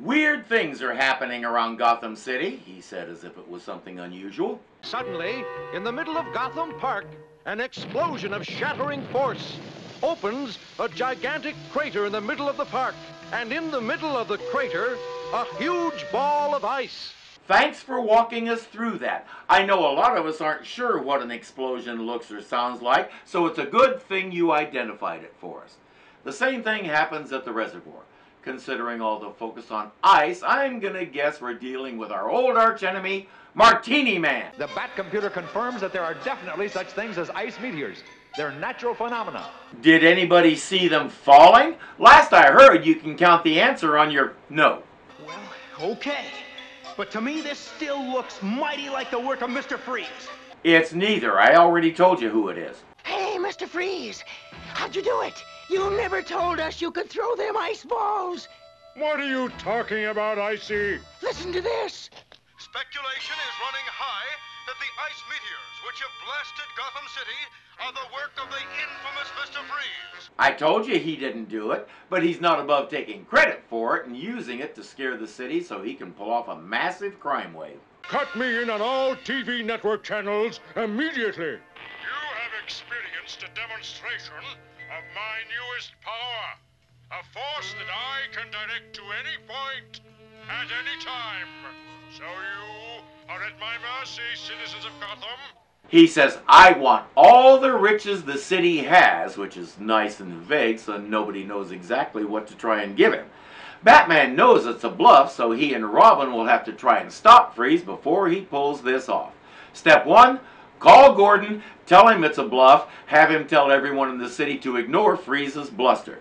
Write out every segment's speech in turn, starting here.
Weird things are happening around Gotham City, he said as if it was something unusual. Suddenly, in the middle of Gotham Park, an explosion of shattering force opens a gigantic crater in the middle of the park. And in the middle of the crater, a huge ball of ice. Thanks for walking us through that. I know a lot of us aren't sure what an explosion looks or sounds like, so it's a good thing you identified it for us. The same thing happens at the reservoir. Considering all the focus on ice, I'm gonna guess we're dealing with our old archenemy, Martini Man. The Bat computer confirms that there are definitely such things as ice meteors. They're natural phenomena. Did anybody see them falling? Last I heard, you can count the answer on your no. Well, okay. But to me, this still looks mighty like the work of Mr. Freeze. It's neither. I already told you who it is. Hey, Mr. Freeze, how'd you do it? You never told us you could throw them ice balls. What are you talking about, Icy? Listen to this. Speculation is running high that the ice meteors which have blasted Gotham City are the work of the infamous Mr. Freeze. I told you he didn't do it, but he's not above taking credit for it and using it to scare the city so he can pull off a massive crime wave. Cut me in on all TV network channels immediately. You have experienced a demonstration of my newest power. A force that I can direct to any point, at any time. So you are at my mercy, citizens of Gotham. He says, I want all the riches the city has, which is nice and vague, so nobody knows exactly what to try and give him. Batman knows it's a bluff, so he and Robin will have to try and stop Freeze before he pulls this off. Step 1, call Gordon, tell him it's a bluff, have him tell everyone in the city to ignore Freeze's bluster.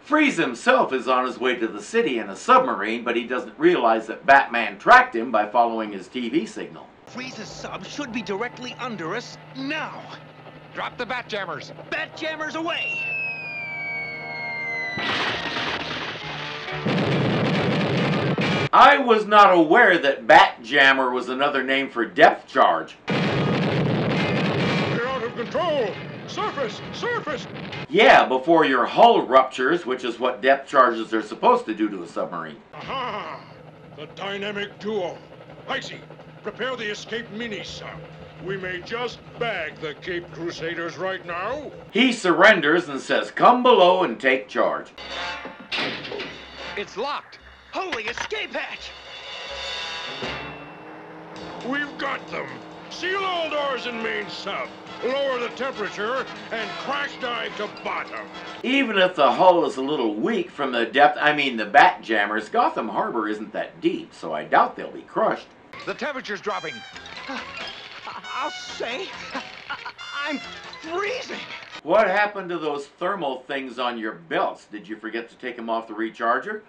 Freeze himself is on his way to the city in a submarine, but he doesn't realize that Batman tracked him by following his TV signal. Freeze's sub should be directly under us now. Drop the bat jammers. Bat jammers away! I was not aware that Bat Jammer was another name for depth charge. You're out of control! Surface! Surface! Yeah, before your hull ruptures, which is what depth charges are supposed to do to a submarine. Aha! The dynamic duo. Icy, prepare the escape mini-sub. We may just bag the Cape Crusaders right now. He surrenders and says, come below and take charge. It's locked. Holy escape hatch! We've got them. Seal all doors in main sub. Lower the temperature and crash dive to bottom. Even if the hull is a little weak from the depth, the bat jammers, Gotham Harbor isn't that deep, so I doubt they'll be crushed. The temperature's dropping. I'll say, I'm freezing. What happened to those thermal things on your belts? Did you forget to take them off the recharger?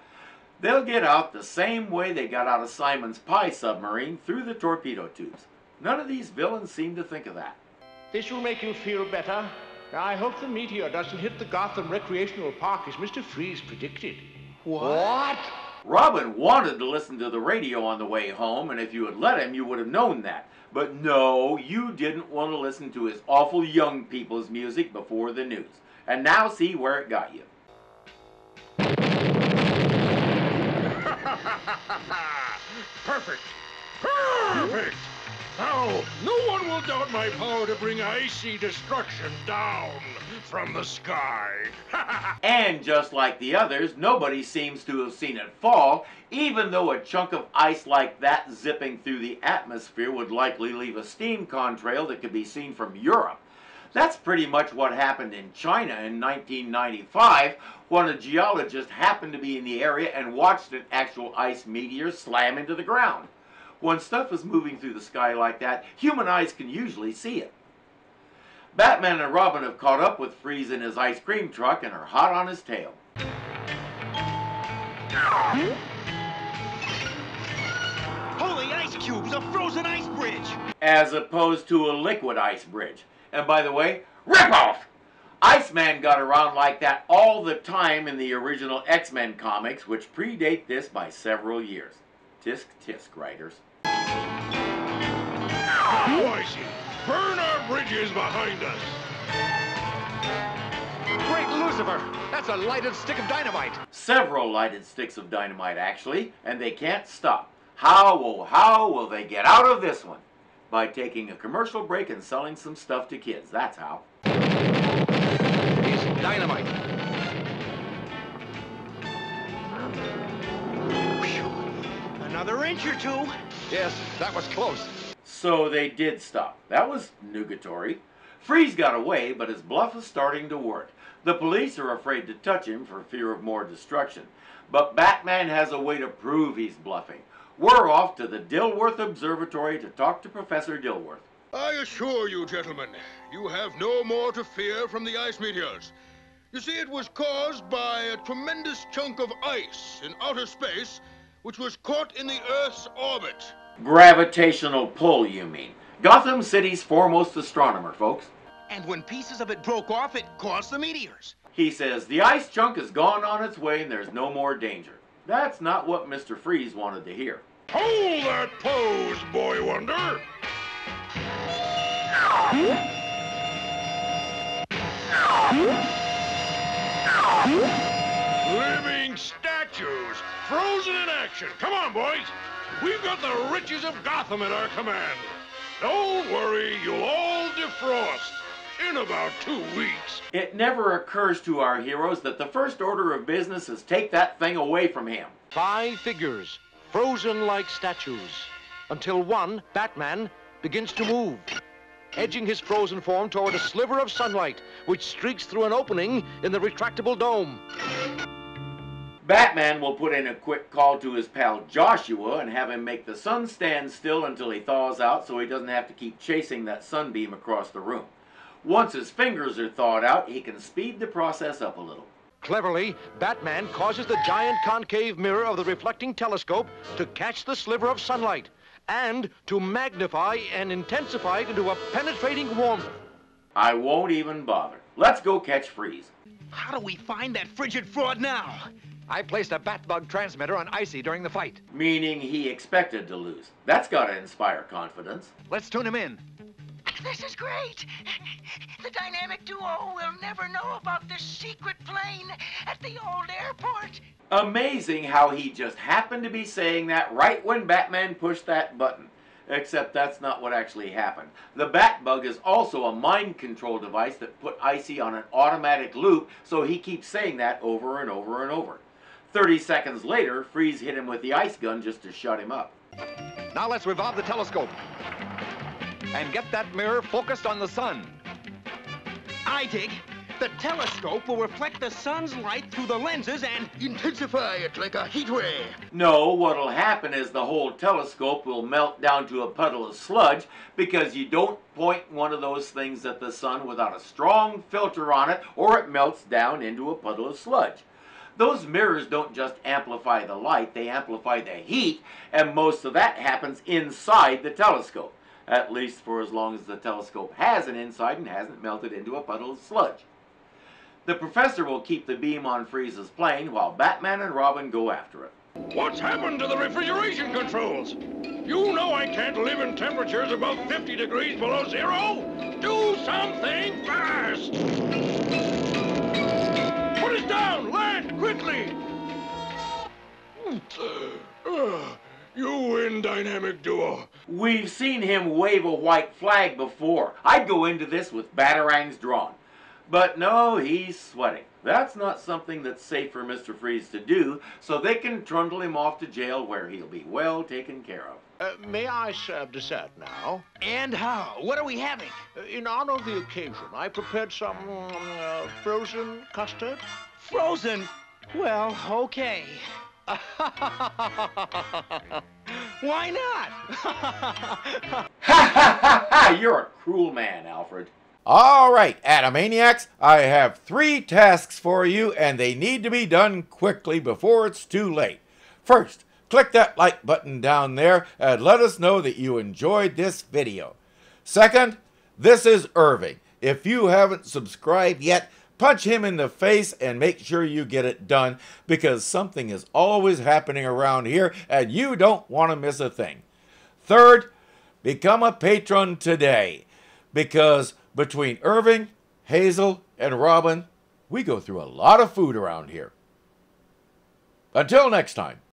They'll get out the same way they got out of Simon's Pie submarine, through the torpedo tubes. None of these villains seem to think of that. This will make you feel better. I hope the meteor doesn't hit the Gotham Recreational Park as Mr. Freeze predicted. What? Robin wanted to listen to the radio on the way home, and if you had let him, you would have known that. But no, you didn't want to listen to his awful young people's music before the news. And now see where it got you. Perfect! Perfect! Now, no one will doubt my power to bring icy destruction down from the sky. And just like the others, nobody seems to have seen it fall, even though a chunk of ice like that zipping through the atmosphere would likely leave a steam contrail that could be seen from Europe. That's pretty much what happened in China in 1995, when a geologist happened to be in the area and watched an actual ice meteor slam into the ground. When stuff is moving through the sky like that, human eyes can usually see it. Batman and Robin have caught up with Freeze in his ice cream truck and are hot on his tail. Holy ice cubes, a frozen ice bridge! As opposed to a liquid ice bridge. And by the way, rip off! Iceman got around like that all the time in the original X-Men comics, which predate this by several years. Tisk tisk, writers. Oh, Icy, burn our bridges behind us. Break loose Lucifer, that's a lighted stick of dynamite. Several lighted sticks of dynamite, actually, and they can't stop. How, oh, how will they get out of this one? By taking a commercial break and selling some stuff to kids. That's how. He's dynamite. Another inch or two. Yes, that was close. So they did stop. That was nugatory. Freeze got away, but his bluff is starting to work. The police are afraid to touch him for fear of more destruction. But Batman has a way to prove he's bluffing. We're off to the Dilworth Observatory to talk to Professor Dilworth. I assure you, gentlemen, you have no more to fear from the ice meteors. You see, it was caused by a tremendous chunk of ice in outer space, which was caught in the Earth's orbit. Gravitational pull, you mean. Gotham City's foremost astronomer, folks. And when pieces of it broke off, it caused the meteors. He says the ice chunk has gone on its way and there's no more danger. That's not what Mr. Freeze wanted to hear. Hold that pose, Boy Wonder! Living statues, frozen in action. Come on, boys. We've got the riches of Gotham at our command. Don't worry, you'll all defrost in about 2 weeks. It never occurs to our heroes that the first order of business is take that thing away from him. 5 figures, frozen like statues, until one, Batman, begins to move, edging his frozen form toward a sliver of sunlight, which streaks through an opening in the retractable dome. Batman will put in a quick call to his pal Joshua and have him make the sun stand still until he thaws out so he doesn't have to keep chasing that sunbeam across the room. Once his fingers are thawed out, he can speed the process up a little. Cleverly, Batman causes the giant concave mirror of the reflecting telescope to catch the sliver of sunlight and to magnify and intensify it into a penetrating warmth. I won't even bother. Let's go catch Freeze. How do we find that frigid fraud now? I placed a Batbug transmitter on Icy during the fight. Meaning he expected to lose. That's gotta inspire confidence. Let's tune him in. This is great. The dynamic duo will never know about this secret plane at the old airport. Amazing how he just happened to be saying that right when Batman pushed that button. Except that's not what actually happened. The Batbug is also a mind control device that put Icy on an automatic loop, so he keeps saying that over and over and over. 30 seconds later, Freeze hit him with the ice gun just to shut him up. Now let's revolve the telescope and get that mirror focused on the sun. I dig. The telescope will reflect the sun's light through the lenses and intensify it like a heat ray. No, what'll happen is the whole telescope will melt down to a puddle of sludge because you don't point one of those things at the sun without a strong filter on it, or it melts down into a puddle of sludge. Those mirrors don't just amplify the light, they amplify the heat, and most of that happens inside the telescope. At least for as long as the telescope has an inside and hasn't melted into a puddle of sludge. The professor will keep the beam on Freeze's plane while Batman and Robin go after it. What's happened to the refrigeration controls? You know I can't live in temperatures above 50 degrees below zero. Do something fast! Put it down! Land, quickly! You win, Dynamic Duo. We've seen him wave a white flag before. I'd go into this with batarangs drawn. But no, he's sweating. That's not something that's safe for Mr. Freeze to do, so they can trundle him off to jail where he'll be well taken care of. May I serve dessert now? And how? What are we having? In honor of the occasion, I prepared some frozen custard. Frozen? Well, okay. Why not? Ha ha ha! You're a cruel man, Alfred. All right, Atomaniacs, I have 3 tasks for you, and they need to be done quickly before it's too late. First, click that like button down there and let us know that you enjoyed this video. Second, this is Irving. If you haven't subscribed yet, punch him in the face and make sure you get it done, because something is always happening around here and you don't want to miss a thing. Third, become a patron today, because between Irving, Hazel, and Robin, we go through a lot of food around here. Until next time.